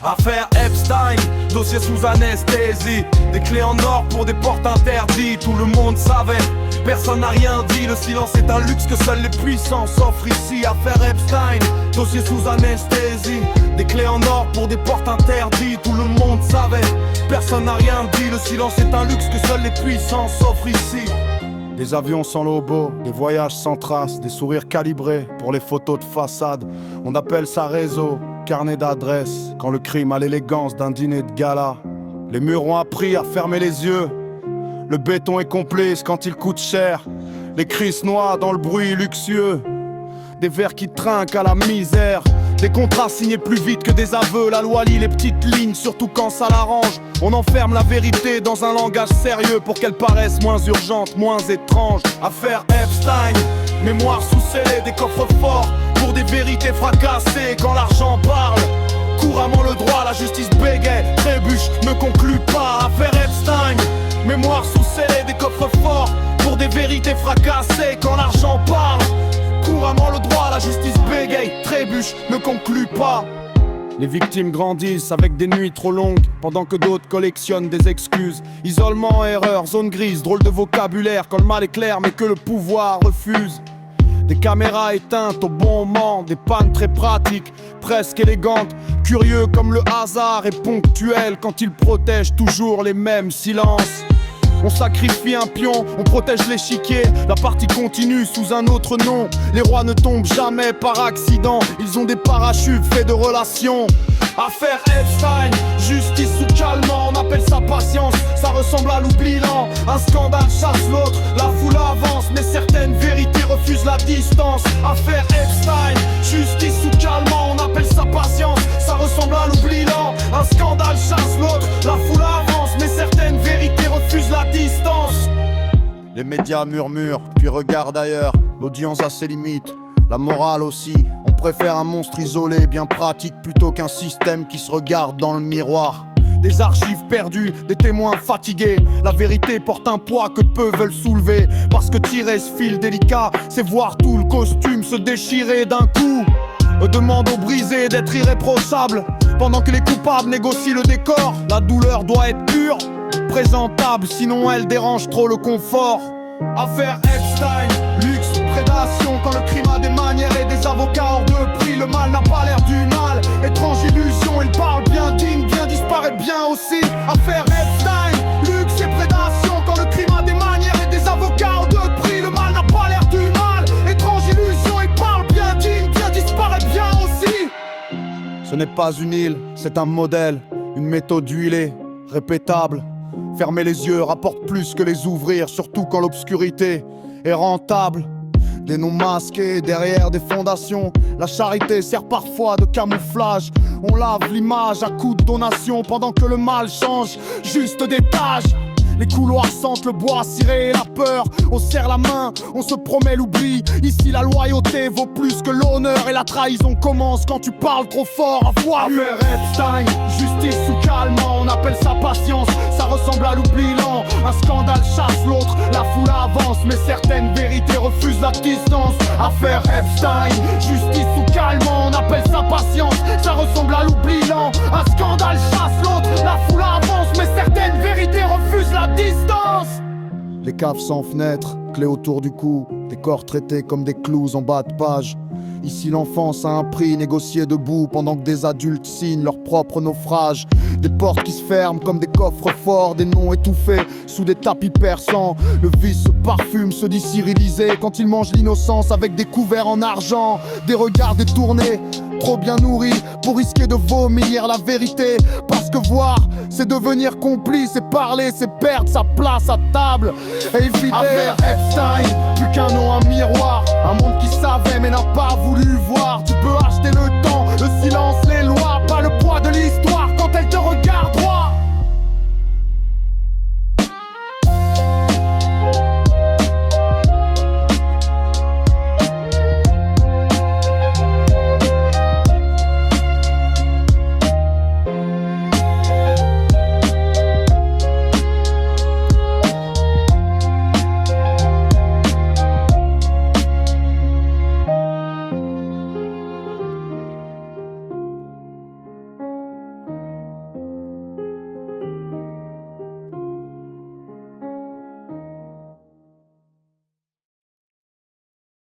Affaire Epstein, dossier sous anesthésie. Des clés en or pour des portes interdites. Tout le monde savait, personne n'a rien dit. Le silence est un luxe que seuls les puissants s'offrent ici. Affaire Epstein, dossier sous anesthésie. Des clés en or pour des portes interdites. Tout le monde savait, personne n'a rien dit. Le silence est un luxe que seuls les puissants s'offrent ici. Des avions sans logo, des voyages sans traces, des sourires calibrés pour les photos de façade. On appelle ça réseau, carnet d'adresses, quand le crime a l'élégance d'un dîner de gala. Les murs ont appris à fermer les yeux. Le béton est complice quand il coûte cher. Les cris se noient dans le bruit luxueux. Des vers qui trinquent à la misère. Des contrats signés plus vite que des aveux. La loi lit les petites lignes, surtout quand ça l'arrange. On enferme la vérité dans un langage sérieux pour qu'elle paraisse moins urgente, moins étrange. Affaire Epstein, mémoire sous scellé, des coffres forts pour des vérités fracassées quand l'argent parle. Couramment le droit, la justice bégaye, trébuche, ne conclut pas. Affaire Epstein, mémoire sous scellé, des coffres forts pour des vérités fracassées quand l'argent parle. Couramment le droit, la justice bégaye, trébuche, ne conclut pas. Les victimes grandissent avec des nuits trop longues, pendant que d'autres collectionnent des excuses. Isolement, erreur, zone grise, drôle de vocabulaire quand le mal est clair mais que le pouvoir refuse. Des caméras éteintes au bon moment, des pannes très pratiques, presque élégantes. Curieux comme le hasard est ponctuel quand il protège toujours les mêmes silences. On sacrifie un pion, on protège l'échiquier. La partie continue sous un autre nom. Les rois ne tombent jamais par accident. Ils ont des parachutes faits de relations. Affaire Epstein, justice sous calmant. On appelle ça patience, ça ressemble à l'oubli lent. Un scandale chasse l'autre, la foule avance. Mais certaines vérités refusent la distance. Affaire Epstein, justice sous calmant. On appelle ça patience, ça ressemble à l'oubli lent. Un scandale chasse l'autre, la foule avance. Mais certaines vérités refusent la distance. Les médias murmurent, puis regardent ailleurs. L'audience a ses limites, la morale aussi. On préfère un monstre isolé, bien pratique, plutôt qu'un système qui se regarde dans le miroir. Des archives perdues, des témoins fatigués. La vérité porte un poids que peu veulent soulever. Parce que tirer ce fil délicat, c'est voir tout le costume se déchirer d'un coup. Demande aux brisés d'être irréprochables, pendant que les coupables négocient le décor. La douleur doit être pure, présentable, sinon elle dérange trop le confort. Affaire Epstein, luxe, prédation, quand le crime a des manières et des avocats hors de prix. Le mal n'a pas l'air du mal, étrange illusion, il parle bien, digne, bien disparaît bien aussi. Affaire Epstein, luxe et prédation, quand le crime a des manières et des avocats hors de prix. Le mal n'a pas l'air du mal, étrange illusion, il parle bien, digne, bien disparaît bien aussi. Ce n'est pas une île, c'est un modèle, une méthode huilée, répétable. Fermer les yeux rapporte plus que les ouvrir, surtout quand l'obscurité est rentable. Des noms masqués derrière des fondations. La charité sert parfois de camouflage. On lave l'image à coups de donation pendant que le mal change juste d'étage. Les couloirs sentent le bois ciré et la peur. On serre la main, on se promet l'oubli. Ici la loyauté vaut plus que l'honneur. Et la trahison commence quand tu parles trop fort à voix. Affaire Epstein, justice sous calmant. On appelle ça patience, ça ressemble à l'oubli lent. Un scandale chasse l'autre, la foule avance. Mais certaines vérités refusent la distance. Affaire Epstein, justice sous calmant. On appelle ça patience, ça ressemble à l'oubli lent. Un scandale chasse l'autre, la foule avance. Mais certaines vérités refusent la distance. Les caves sans fenêtres, clés autour du cou, des corps traités comme des clous en bas de page. Ici l'enfance a un prix négocié debout pendant que des adultes signent leur propre naufrage. Des portes qui se ferment comme des coffres forts, des noms étouffés sous des tapis persans. Le vice se parfume, se dit cyrillisé quand il mange l'innocence avec des couverts en argent. Des regards détournés, trop bien nourris pour risquer de vomir la vérité. Parce que voir, c'est devenir complice, et parler, c'est perdre sa place à table. Et éviter Affaire Epstein, plus qu'un nom, un miroir. Un monde qui savait mais n'a pas voulu voir. Tu peux acheter le